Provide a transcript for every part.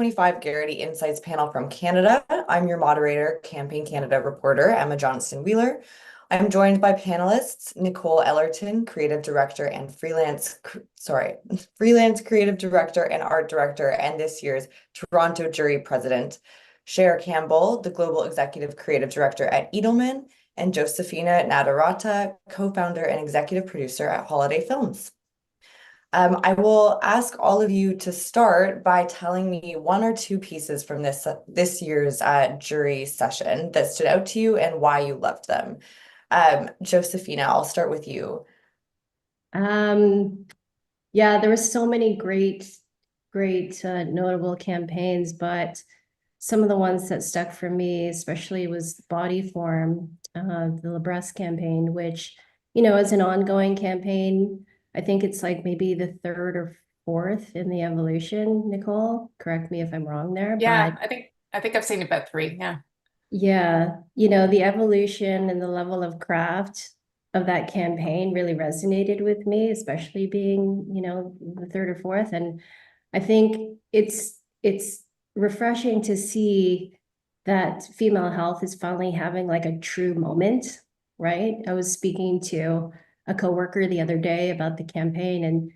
2025 Gerety Insights panel from Canada. I'm your moderator, Campaign Canada reporter, Emma Johnston-Wheeler. I'm joined by panelists Nicole Ellerton, creative director and freelance creative director and art director, and this year's Toronto Jury president, Cher Campbell, the global executive creative director at Edelman, and Josefina Nadarata, co-founder and executive producer at Holiday Films. I will ask all of you to start by telling me one or two pieces from this year's jury session that stood out to you and why you loved them. Josefina, I'll start with you. Yeah, there were so many great notable campaigns, but some of the ones that stuck for me, especially was Body Form, the Lebreast campaign, which, is an ongoing campaign. I think it's like maybe the third or fourth in the evolution. Nicole, correct me if I'm wrong there, Yeah, but I think I've seen about three. Yeah. yeah, the evolution and the level of craft of that campaign really resonated with me, especially being, the third or fourth. And I think it's refreshing to see that female health is finally having like a true moment, right? I was speaking to a coworker the other day about the campaign, and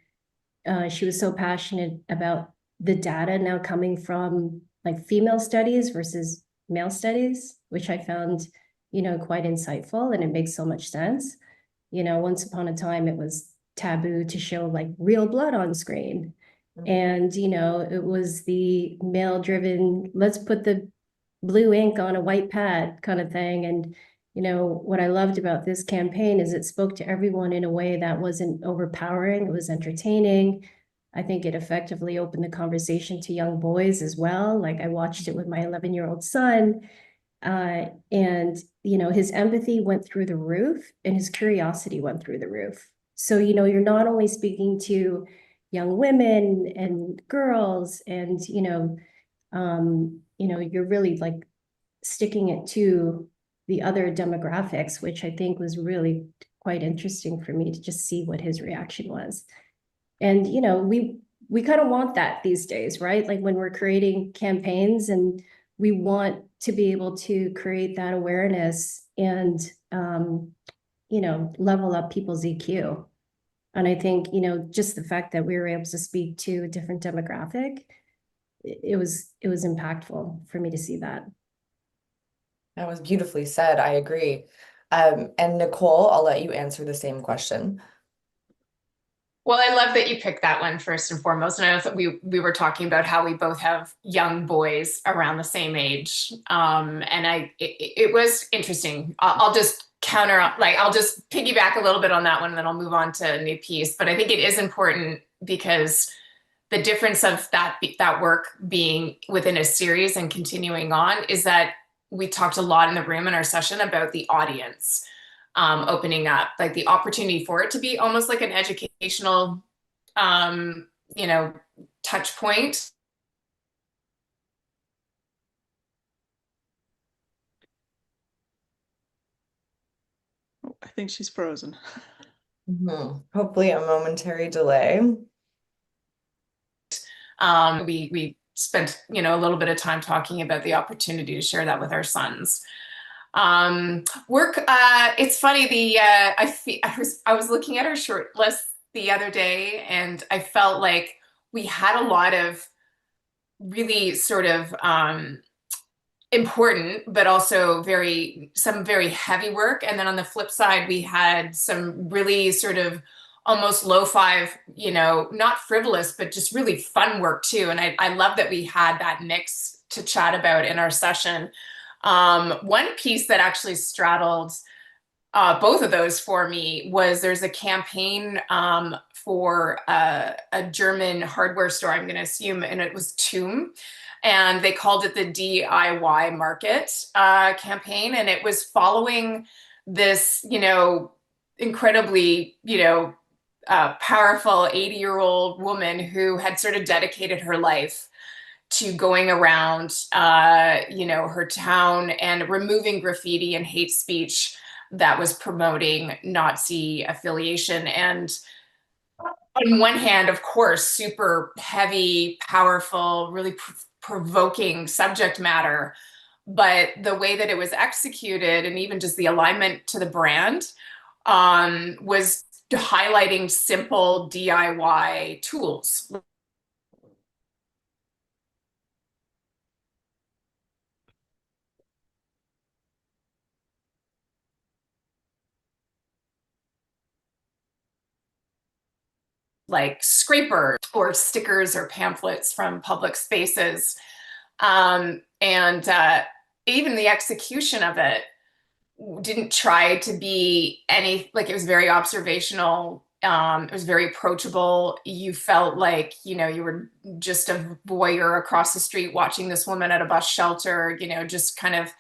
she was so passionate about the data now coming from like female studies versus male studies, which I found, quite insightful, and it makes so much sense. Once upon a time, it was taboo to show like real blood on screen. And, it was the male driven, let's put the blue ink on a white pad kind of thing. And, what I loved about this campaign is it spoke to everyone in a way that wasn't overpowering. It was entertaining. I think it effectively opened the conversation to young boys as well. Like I watched it with my 11-year-old son. And, his empathy went through the roof and his curiosity went through the roof. So, you're not only speaking to young women and girls and, you're really like sticking it to the other demographics, which I think was really quite interesting for me to just see what his reaction was. And, we kind of want that these days, right? Like when we're creating campaigns and we want to be able to create that awareness and, level up people's EQ. And I think, just the fact that we were able to speak to a different demographic, it was impactful for me to see that. That was beautifully said. I agree. And Nicole, I'll let you answer the same question. Well, I love that you picked that one first and foremost. And I know that we were talking about how we both have young boys around the same age. And it was interesting. I'll just I'll just piggyback a little bit on that one, and then I'll move on to a new piece. But I think it is important because the difference of that work being within a series and continuing on is that we talked a lot in the room in our session about the audience opening up, like the opportunity for it to be almost like an educational, touch point. I think she's frozen. Hopefully a momentary delay. We spent, a little bit of time talking about the opportunity to share that with our sons. It's funny, I was looking at our short list the other day, and I felt like we had a lot of really sort of important, but also some very heavy work. And then on the flip side, we had some really sort of almost lo-fi, not frivolous, but just really fun work too. And I love that we had that mix to chat about in our session. One piece that actually straddled both of those for me was there's a campaign for a German hardware store, I'm going to assume, and it was TUM. And they called it the DIY Market campaign. And it was following this, incredibly, powerful 80-year-old woman who had sort of dedicated her life to going around, her town and removing graffiti and hate speech that was promoting Nazi affiliation. And on one hand, of course, super heavy, powerful, really provoking subject matter, but the way that it was executed and even just the alignment to the brand was highlighting simple DIY tools. Like scrapers or stickers or pamphlets from public spaces. And even the execution of it didn't try to be any, like, it was very observational. It was very approachable. You felt like, you know, you were just a voyeur across the street watching this woman at a bus shelter, you know, just kind of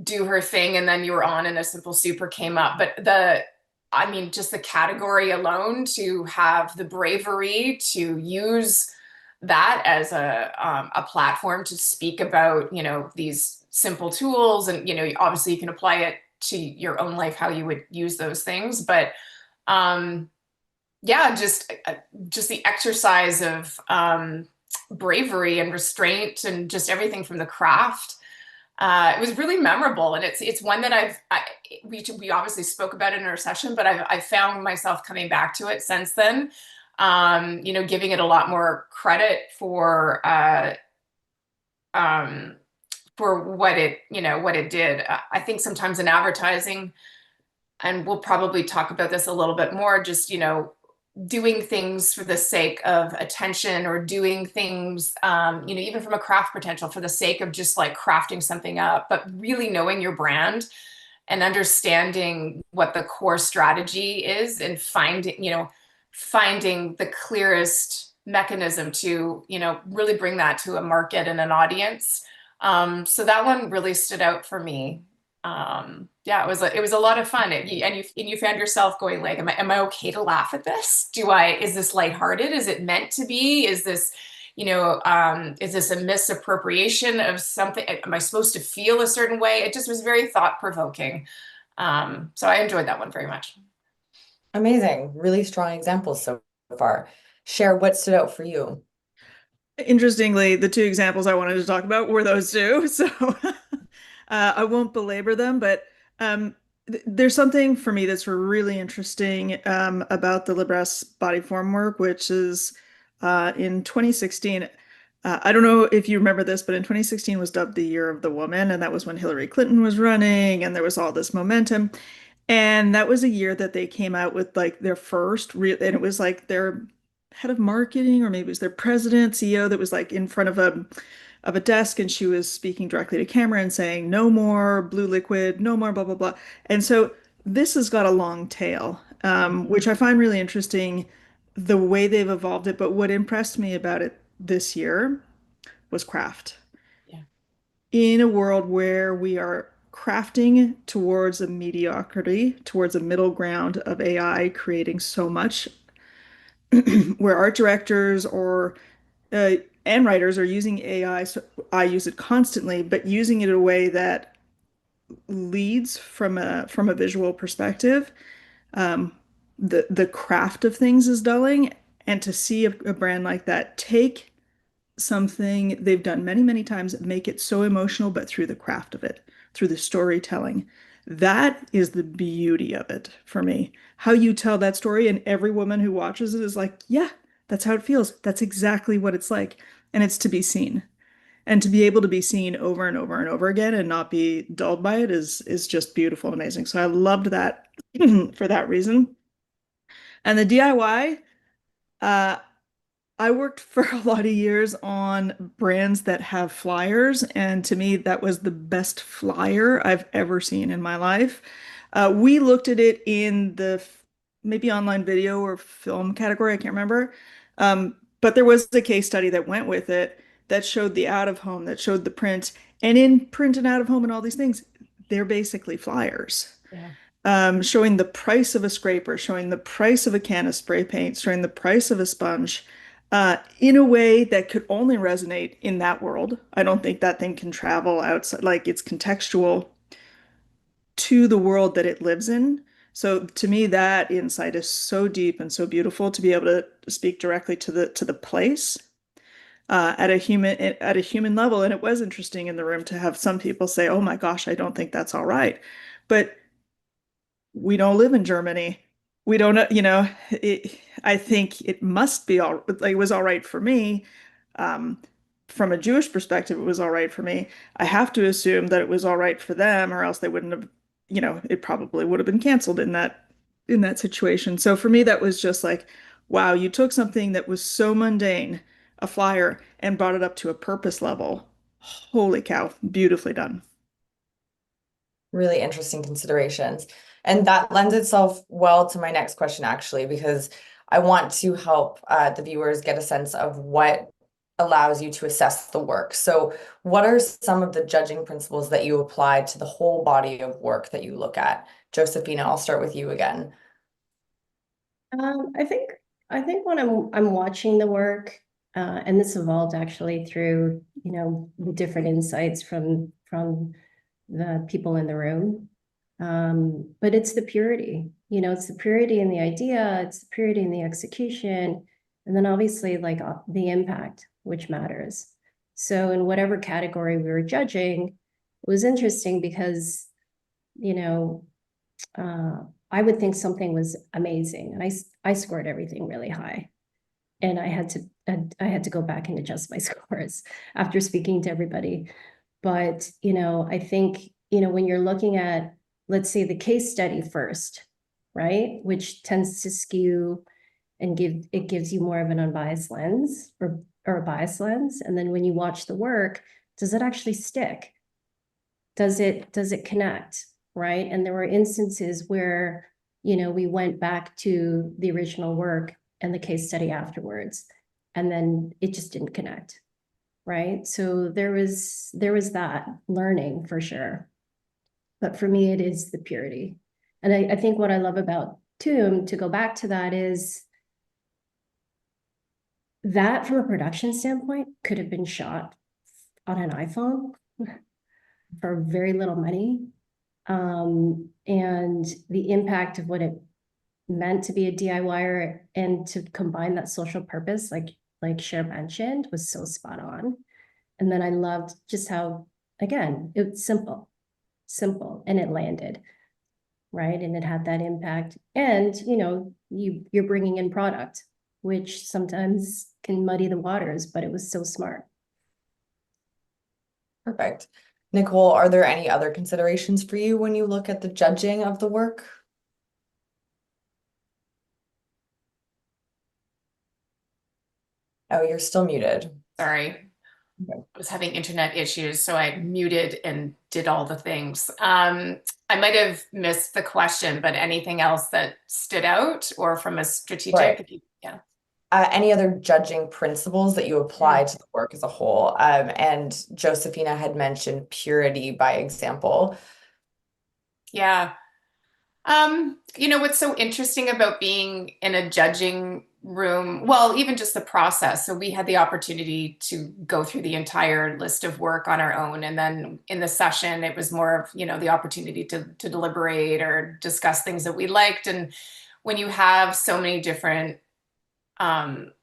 do her thing, and then you were on and a simple super came up. But I mean, just the category alone, to have the bravery to use that as a platform to speak about, you know, these simple tools, and, you know, obviously you can apply it to your own life, how you would use those things. But yeah, just the exercise of bravery and restraint and just everything from the craft. It was really memorable, and it's one that we obviously spoke about it in our session, but I found myself coming back to it since then. You know, giving it a lot more credit for what it, you know, what it did. I think sometimes in advertising, and we'll probably talk about this a little bit more, just, you know, doing things for the sake of attention, or doing things, you know, even from a craft potential for the sake of just like crafting something up, but really knowing your brand and understanding what the core strategy is, and finding the clearest mechanism to, you know, really bring that to a market and an audience. So that one really stood out for me. Yeah, it was a lot of fun. And you found yourself going like, am I okay to laugh at this? Is this lighthearted? Is it meant to be? Is this, you know, is this a misappropriation of something? Am I supposed to feel a certain way? It just was very thought provoking. So I enjoyed that one very much. Amazing. Really strong examples so far. Share what stood out for you. Interestingly, the two examples I wanted to talk about were those two. So I won't belabor them, but there's something for me that's really interesting about the Libres body form work, which is in 2016. I don't know if you remember this, but in 2016 was dubbed the Year of the Woman, and that was when Hillary Clinton was running, and there was all this momentum. And that was a year that they came out with like their first real, and it was like their head of marketing, or maybe it was their president, CEO, that was like in front of a desk, and she was speaking directly to camera and saying, "No more blue liquid, no more blah blah blah." And so this has got a long tail, which I find really interesting, the way they've evolved it. But what impressed me about it this year was craft. Yeah. In a world where we are crafting towards a mediocrity, towards a middle ground of AI creating so much, where art directors or and writers are using AI. So I use it constantly, but using it in a way that leads from a visual perspective. Um, the craft of things is dulling, and to see a brand like that take something they've done many, many times, make it so emotional, but through the craft of it, through the storytelling. That is the beauty of it for me. How you tell that story, and every woman who watches it is like, yeah, that's how it feels. That's exactly what it's like. And it's to be seen. And to be able to be seen over and over and over again and not be dulled by it is just beautiful and amazing. So I loved that for that reason. And the DIY, I worked for a lot of years on brands that have flyers, and to me, that was the best flyer I've ever seen in my life. We looked at it in the maybe online video or film category, I can't remember. But there was a case study that went with it that showed the out of home, that showed the print, and in print and out of home and all these things, they're basically flyers, Yeah. showing the price of a scraper, showing the price of a can of spray paint, showing the price of a sponge, in a way that could only resonate in that world. I don't think that thing can travel outside, like it's contextual to the world that it lives in. So to me, that insight is so deep and so beautiful to be able to speak directly to the place. at a human level. And it was interesting in the room to have some people say, "Oh my gosh, I don't think that's all right," but we don't live in Germany. We don't know, I think it must be like it was all right for me. Um, from a Jewish perspective, it was all right for me. I have to assume that it was all right for them, or else they wouldn't have, it probably would have been canceled in that situation. So for me, that was just like, wow, you took something that was so mundane, a flyer, and brought it up to a purpose level. Holy cow, beautifully done. Really interesting considerations. And that lends itself well to my next question, actually, because I want to help the viewers get a sense of what allows you to assess the work. So, what are some of the judging principles that you apply to the whole body of work that you look at? Josephina, I'll start with you again. I think when I'm watching the work, and this evolved actually through, the different insights from the people in the room. But it's the purity, it's the purity in the idea, it's the purity in the execution, and then obviously like the impact, which matters. So in whatever category we were judging, it was interesting because, you know, I would think something was amazing, and I scored everything really high, and I had to go back and adjust my scores after speaking to everybody. But I think when you're looking at, let's say, the case study first, right, which tends to skew and gives you more of an unbiased lens or a biased lens, and then when you watch the work, does it actually stick? Does it connect, right? And there were instances where, we went back to the original work and the case study afterwards, and then it just didn't connect, right? So there was that learning for sure. But for me, it is the purity. And I think what I love about Tomb, to go back to that, is that from a production standpoint could have been shot on an iPhone for very little money. And the impact of what it meant to be a DIYer and to combine that social purpose, like Cher mentioned, was so spot on. And then I loved just how, again, it's simple, and it landed, right? And it had that impact. And, you're bringing in product, which sometimes can muddy the waters, but it was so smart. Perfect. Nicole, are there any other considerations for you when you look at the judging of the work? Oh, you're still muted. Sorry. Okay. I was having internet issues, so I muted and did all the things. I might have missed the question, but anything else that stood out or from a strategic? Right. Yeah. Any other judging principles that you apply to the work as a whole? And Josephina had mentioned purity by example. Yeah. What's so interesting about being in a judging room, well, even just the process. So we had the opportunity to go through the entire list of work on our own. And then in the session, it was more of, the opportunity to deliberate or discuss things that we liked. And when you have so many different um,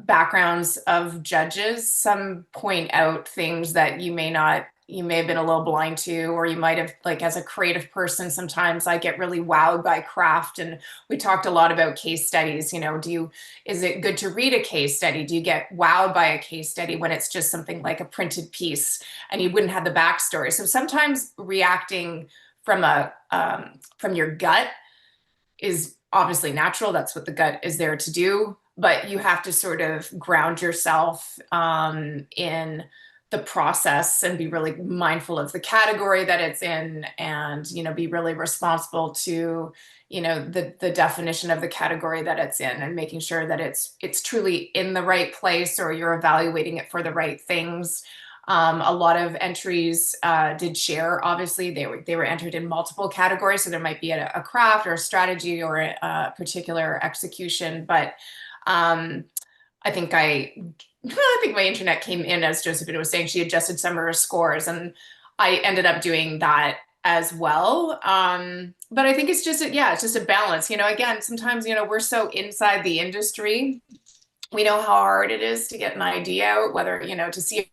backgrounds of judges, some point out things that you may have been a little blind to, or you might have, like, as a creative person, sometimes I get really wowed by craft. And we talked a lot about case studies. Is it good to read a case study? Do you get wowed by a case study when it's just something like a printed piece and you wouldn't have the backstory? So sometimes reacting from your gut is obviously natural. That's what the gut is there to do. But you have to sort of ground yourself in the process and be really mindful of the category that it's in, and be really responsible to the definition of the category that it's in, and making sure that it's truly in the right place, or you're evaluating it for the right things. A lot of entries did share. Obviously, they were entered in multiple categories, so there might be a craft or a strategy or a particular execution. But I think I think my internet came in as Josephina was saying. She adjusted some of her scores, and I ended up doing that as well. But I think it's just it's just a balance. Again, sometimes we're so inside the industry. We know how hard it is to get an idea out, whether, to see.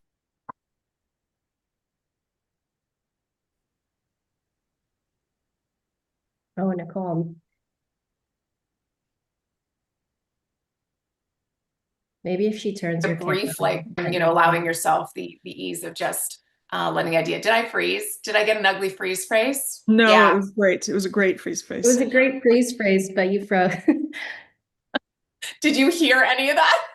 Oh, Nicole. Maybe if she turns A her camera brief, on. allowing yourself the ease of just letting the idea. Did I freeze? Did I get an ugly freeze face? No, it Yeah. was great. It was a great freeze It was face. a great freeze phrase, but you froze. Did you hear any of that?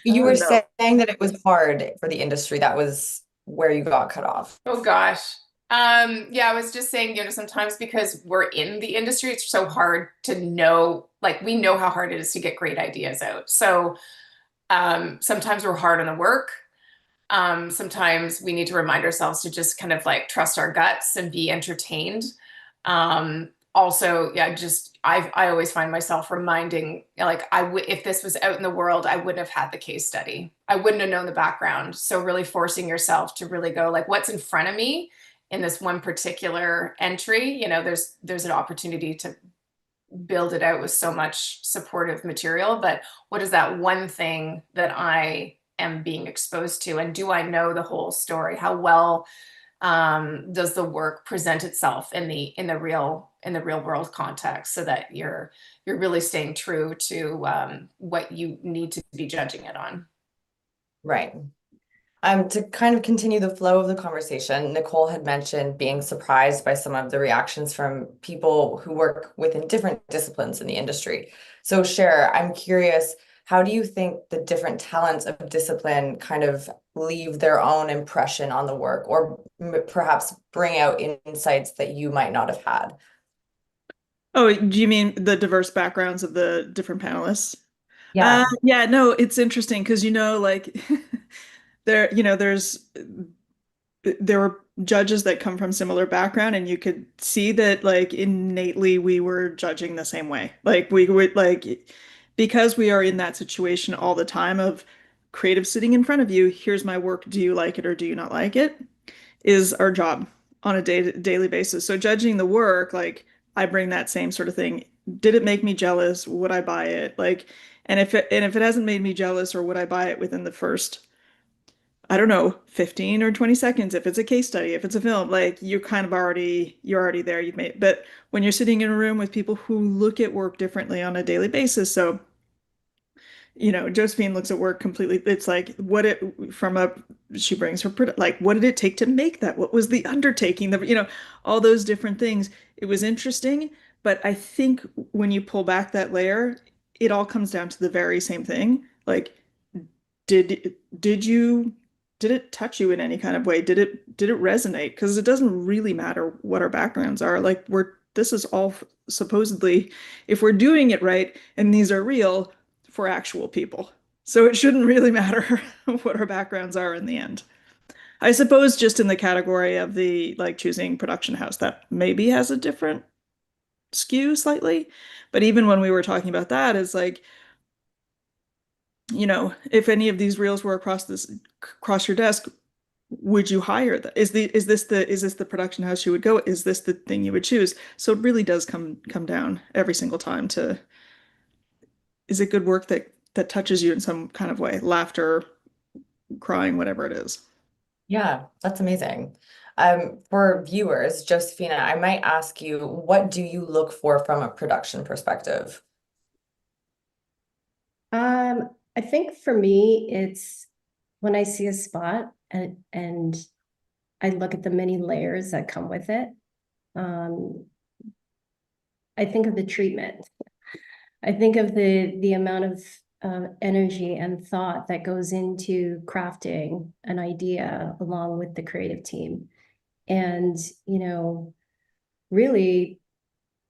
You Oh, were no. saying that it was hard for the industry. That was where you got cut off. Oh gosh. Yeah, I was just saying, sometimes because we're in the industry, it's so hard to know, we know how hard it is to get great ideas out. So sometimes we're hard on the work. Sometimes we need to remind ourselves to just kind of trust our guts and be entertained. Also, yeah, I always find myself reminding, if this was out in the world, I wouldn't have had the case study. I wouldn't have known the background. So really forcing yourself to really go what's in front of me in this one particular entry, there's an opportunity to build it out with so much supportive material, but what is that one thing that I am being exposed to, and do I know the whole story? How well does the work present itself in the real world context, so that you're really staying true to what you need to be judging it on? Right. To kind of continue the flow of the conversation, Nicole had mentioned being surprised by some of the reactions from people who work within different disciplines in the industry. So, Cher, I'm curious, how do you think the different talents of discipline kind of leave their own impression on the work, or perhaps bring out insights that you might not have had? Oh, do you mean the diverse backgrounds of the different panelists? Yeah. Yeah, no, it's interesting because there were judges that come from similar background, and you could see that innately we were judging the same way. Like we would because we are in that situation all the time of creative sitting in front of you. Here's my work. Do you like it or do you not like it? Is our job on a daily basis. So judging the work, I bring that same sort of thing. Did it make me jealous? Would I buy it? And if it hasn't made me jealous, or would I buy it within the first, I don't know, 15 or 20 seconds, if it's a case study, if it's a film, you're already there. You've made, but when you're sitting in a room with people who look at work differently on a daily basis, so Josephine looks at work completely. It's like she brings her, what did it take to make that? What was the undertaking? All those different things. It was interesting, but I think when you pull back that layer, it all comes down to the very same thing. Did did it touch you in any kind of way? Did it resonate? Because it doesn't really matter what our backgrounds are. This is all supposedly, if we're doing it right and these are real, for actual people. So it shouldn't really matter what our backgrounds are in the end. I suppose just in the category of the choosing production house, that maybe has a different skew slightly. But even when we were talking about that, it's if any of these reels were across your desk, would you hire that? Is this the production house you would go? Is this the thing you would choose? So it really does come down every single time to, is it good work that touches you in some kind of way? Laughter, crying, whatever it is. Yeah, that's amazing. For viewers, Josephina, I might ask you, what do you look for from a production perspective? I think for me, it's when I see a spot and I look at the many layers that come with it. I think of the treatment. I think of the amount of energy and thought that goes into crafting an idea along with the creative team. And, really,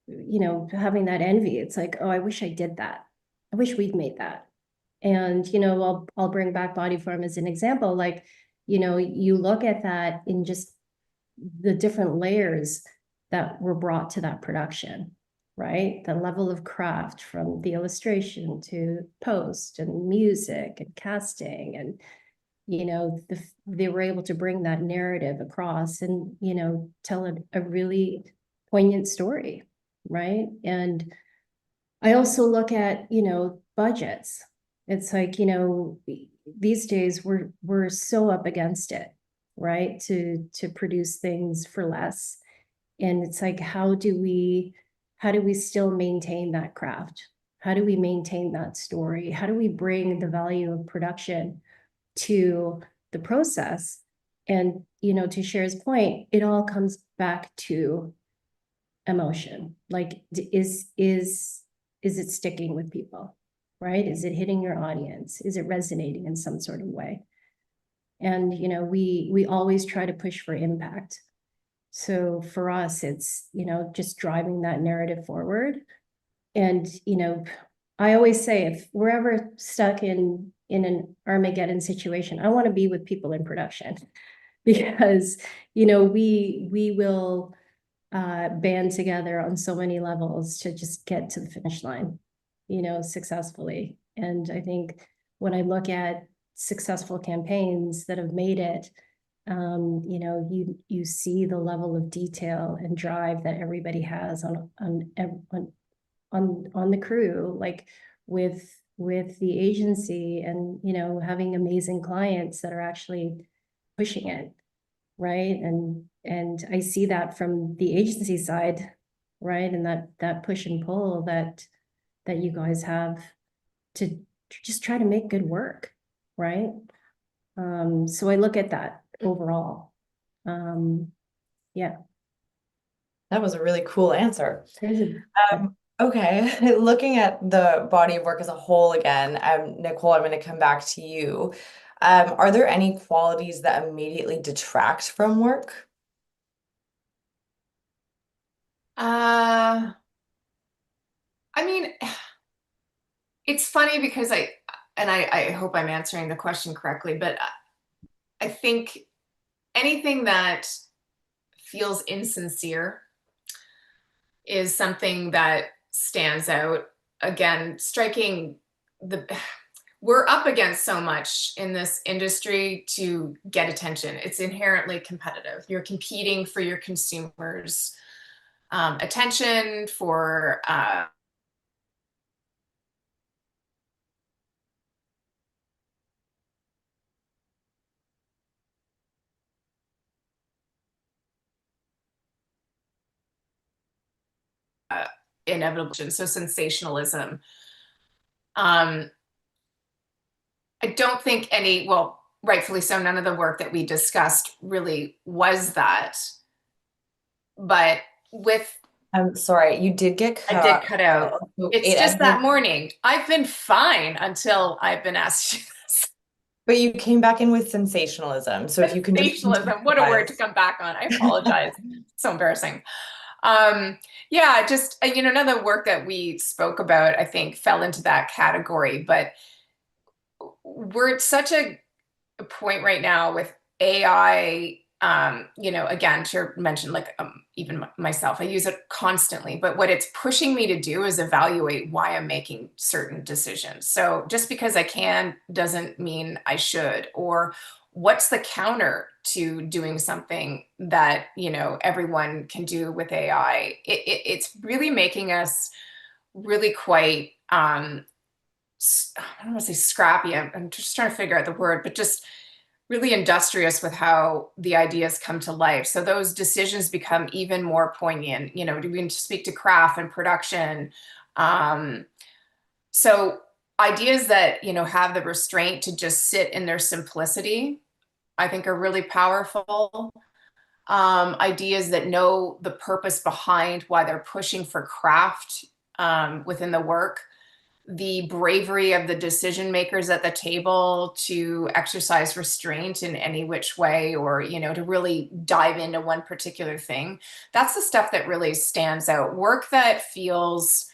having that envy, it's like, oh, I wish I did that. I wish we'd made that. And, I'll bring back body form as an example. You look at that in just the different layers that were brought to that production, right? The level of craft from the illustration to post and music and casting, and they were able to bring that narrative across and tell a really poignant story, right? And I also look at budgets. It's like, these days we're so up against it, right? To produce things for less. And it's like, how do we still maintain that craft? How do we maintain that story? How do we bring the value of production to the process? And, to Cher's point, it all comes back to emotion. Like, is it sticking with people, right? Is it hitting your audience? Is it resonating in some sort of way? And, we always try to push for impact. So for us, it's, just driving that narrative forward. And, I always say, if we're ever stuck in an Armageddon situation, I want to be with people in production because, we will band together on so many levels to just get to the finish line, successfully. And I think when I look at successful campaigns that have made it, you see the level of detail and drive that everybody has on the crew, like with the agency, and having amazing clients that are actually pushing it, right? And I see that from the agency side, right? And that push and pull that you guys have to just try to make good work, right? So I look at that overall. Yeah. That was a really cool answer. There's a Okay, looking at the body of work as a whole again, Nicole, I'm going to come back to you. Are there any qualities that immediately detract from work? I mean, it's funny because I hope I'm answering the question correctly, but I think anything that feels insincere is something that stands out. Again, we're up against so much in this industry to get attention. It's inherently competitive. You're competing for your consumers' attention, for inevitable. So sensationalism. I don't think well, rightfully so, none of the work that we discussed really was that. But I'm sorry, you did get cut I did off. cut out. It's just that morning. I've been fine until I've been asked to do this. But you came back in with sensationalism. So if you can just Sensationalism, what a word to come back on. I apologize. So embarrassing. Yeah, just, none of the work that we spoke about, I think, fell into that category. But we're at such a point right now with AI. Again, to mention, like, even myself, I use it constantly, but what it's pushing me to do is evaluate why I'm making certain decisions. So just because I can doesn't mean I should. Or what's the counter to doing something that, everyone can do with AI? It's really making us really quite, I don't want to say scrappy. I'm just trying to figure out the word, but just really industrious with how the ideas come to life. So those decisions become even more poignant. Do we speak to craft and production? So ideas that, have the restraint to just sit in their simplicity, I think, are really powerful. Ideas that know the purpose behind why they're pushing for craft within the work, the bravery of the decision makers at the table to exercise restraint in any which way, or, to really dive into one particular thing. That's the stuff that really stands out. Work that feels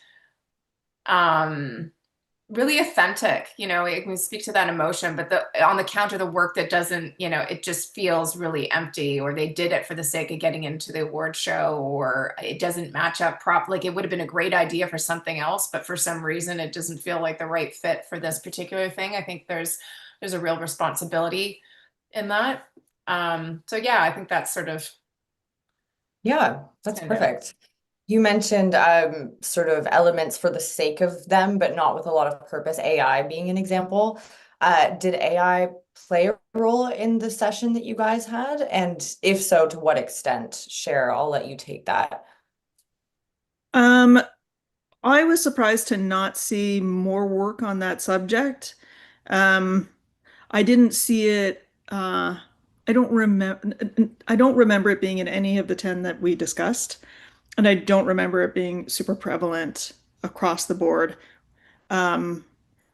really authentic, it can speak to that emotion, but on the counter, the work that doesn't, it just feels really empty, or they did it for the sake of getting into the award show, or it doesn't match up like it would have been a great idea for something else, but for some reason it doesn't feel like the right fit for this particular thing. I think there's a real responsibility in that. So yeah, I think that's sort of. Yeah, that's perfect. You mentioned sort of elements for the sake of them, but not with a lot of purpose, AI being an example. Did AI play a role in the session that you guys had? And if so, to what extent? Cher, I'll let you take that. Um, I was surprised to not see more work on that subject. Um, I didn't see it. I don't remember it being in any of the 10 that we discussed, and I don't remember it being super prevalent across the board, um,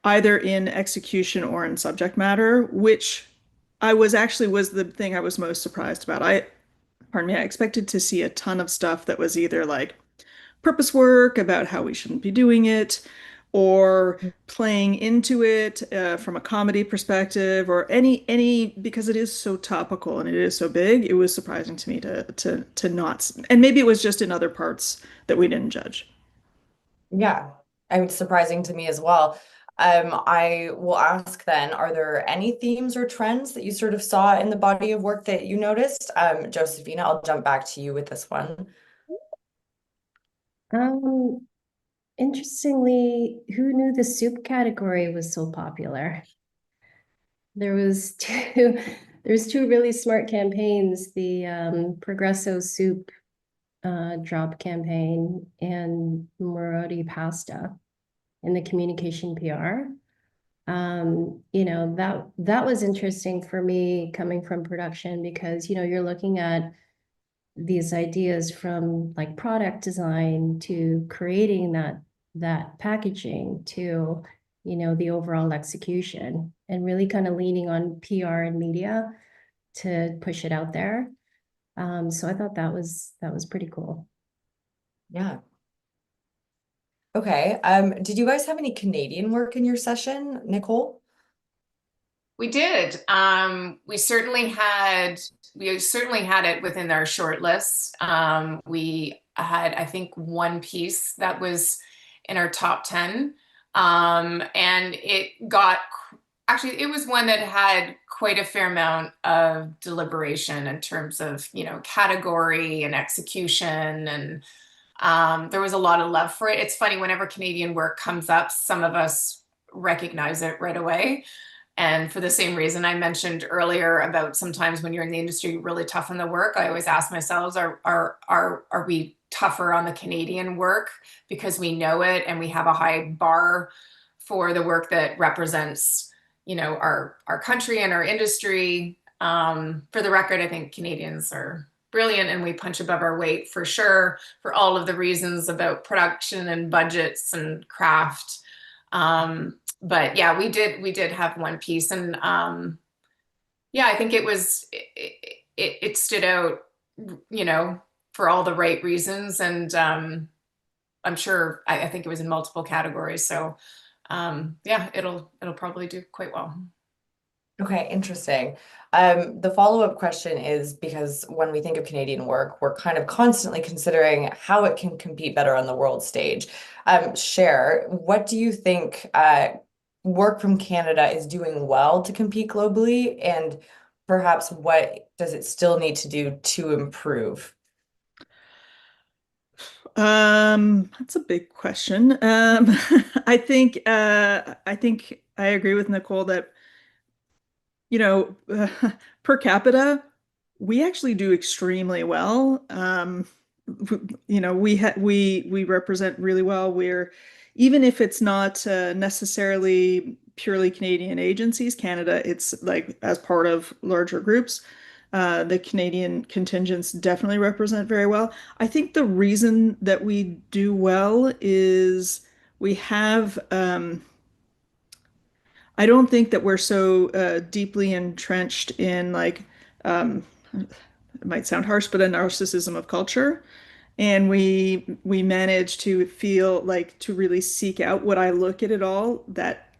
either in execution or in subject matter, which I was actually was the thing I was most surprised about. Pardon me, I expected to see a ton of stuff that was either like purpose work about how we shouldn't be doing it, or playing into it from a comedy perspective, or any because it is so topical and it is so big. It was surprising to me to not, and maybe it was just in other parts that we didn't judge. Yeah, I mean, surprising to me as well. I will ask then, are there any themes or trends that you sort of saw in the body of work that you noticed? Josephina, I'll jump back to you with this one. Um, Interestingly, who knew the soup category was so popular? There was two, there's two really smart campaigns, the Progresso soup drop campaign and Marodi pasta in the communication PR. That was interesting for me coming from production because, you're looking at these ideas from like product design to creating that packaging to, the overall execution and really kind of leaning on PR and media to push it out there. So I thought that was pretty cool. Yeah. Okay. Did you guys have any Canadian work in your session, Nicole? We did. We certainly had it within our short list. We had, I think, one piece that was in our top 10. And actually, it was one that had quite a fair amount of deliberation in terms of, category and execution. And there was a lot of love for it. It's funny, whenever Canadian work comes up, some of us recognize it right away. And for the same reason I mentioned earlier about sometimes when you're in the industry, really tough on the work, I always ask myself, are we tougher on the Canadian work because we know it and we have a high bar for the work that represents, our country and our industry. For the record, I think Canadians are brilliant and we punch above our weight for sure for all of the reasons about production and budgets and craft. But yeah, we did have one piece, and yeah, I think it stood out, for all the right reasons, and I'm sure I think it was in multiple categories. So yeah, it'll probably do quite well. Okay, interesting. The follow-up question is because when we think of Canadian work, we're kind of constantly considering how it can compete better on the world stage. Cher, what do you think work from Canada is doing well to compete globally, and perhaps what does it still need to do to improve? That's a big question. I think I agree with Nicole that you know, per capita, we actually do extremely well. We represent really well. We're even if it's not necessarily purely Canadian agencies, Canada, it's like as part of larger groups. The Canadian contingents definitely represent very well. I think the reason that we do well is we have I don't think that we're so deeply entrenched in like um, it might sound harsh, but a narcissism of culture. And we manage to feel like to really seek out what I look at it all that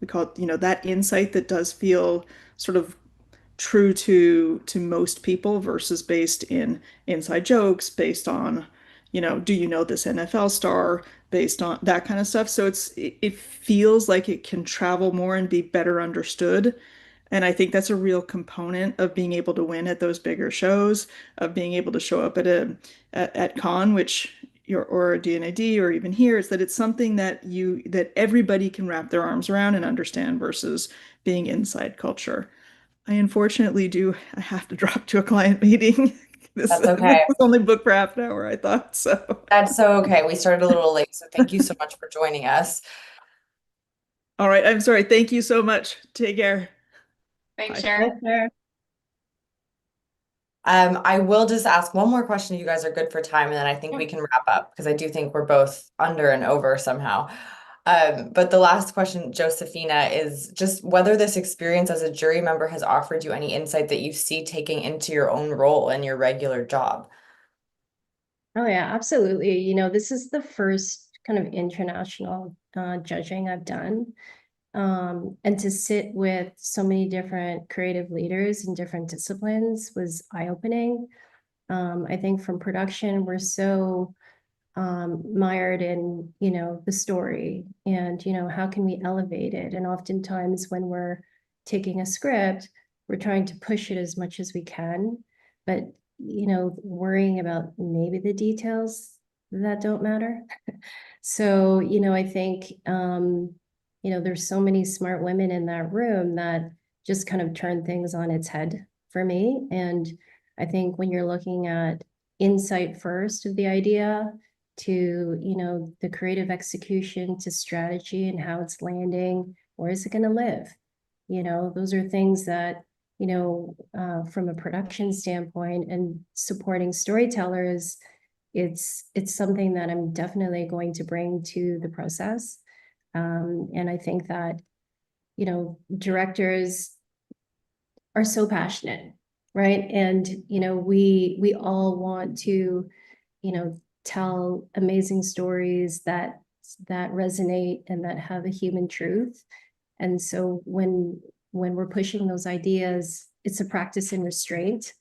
we call it, that insight that does feel sort of true to most people versus based in inside jokes, based on, do you know this NFL star, based on that kind of stuff. So it feels like it can travel more and be better understood. And I think that's a real component of being able to win at those bigger shows, of being able to show up at con, which or a D&AD or even here is that it's something that everybody can wrap their arms around and understand versus being inside culture. I unfortunately I have to drop to a client meeting. This That's this okay. was only booked for half an hour, I thought so. That's so okay. We started a little late, so thank you so much for joining us. All right, I'm sorry. Thank you so much. Take care. Thanks, Bye. Sharon. Sure. I will just ask one more question if you guys are good for time, and then I think we can wrap up because I do think we're both under and over somehow. But the last question, Josephina, is just whether this experience as a jury member has offered you any insight that you see taking into your own role in your regular job. Oh yeah, absolutely. You know, this is the first kind of international judging I've done. And to sit with so many different creative leaders in different disciplines was eye-opening. I think from production, we're so mired in, you know, the story and, you know, how can we elevate it? And oftentimes when we're taking a script, we're trying to push it as much as we can, but, you know, worrying about maybe the details that don't matter. So, you know, I think, you know, there's so many smart women in that room that just kind of turn things on its head for me. And I think when you're looking at insight first of the idea to, you know, the creative execution to strategy and how it's landing, where is it going to live? You know, those are things that, you know, from a production standpoint and supporting storytellers, it's something that I'm definitely going to bring to the process. And I think that, you know, directors are so passionate, right? And, you know, we all want to, you know, tell amazing stories that resonate and that have a human truth. And so when we're pushing those ideas, it's a practice in restraint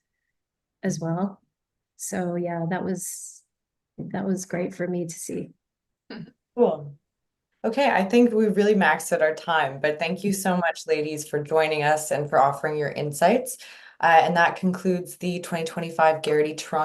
as well. So yeah, that was great for me to see. Cool. Okay, I think we really maxed out our time, but thank you so much, ladies, for joining us and for offering your insights. And that concludes the 2025 Gerety Toronto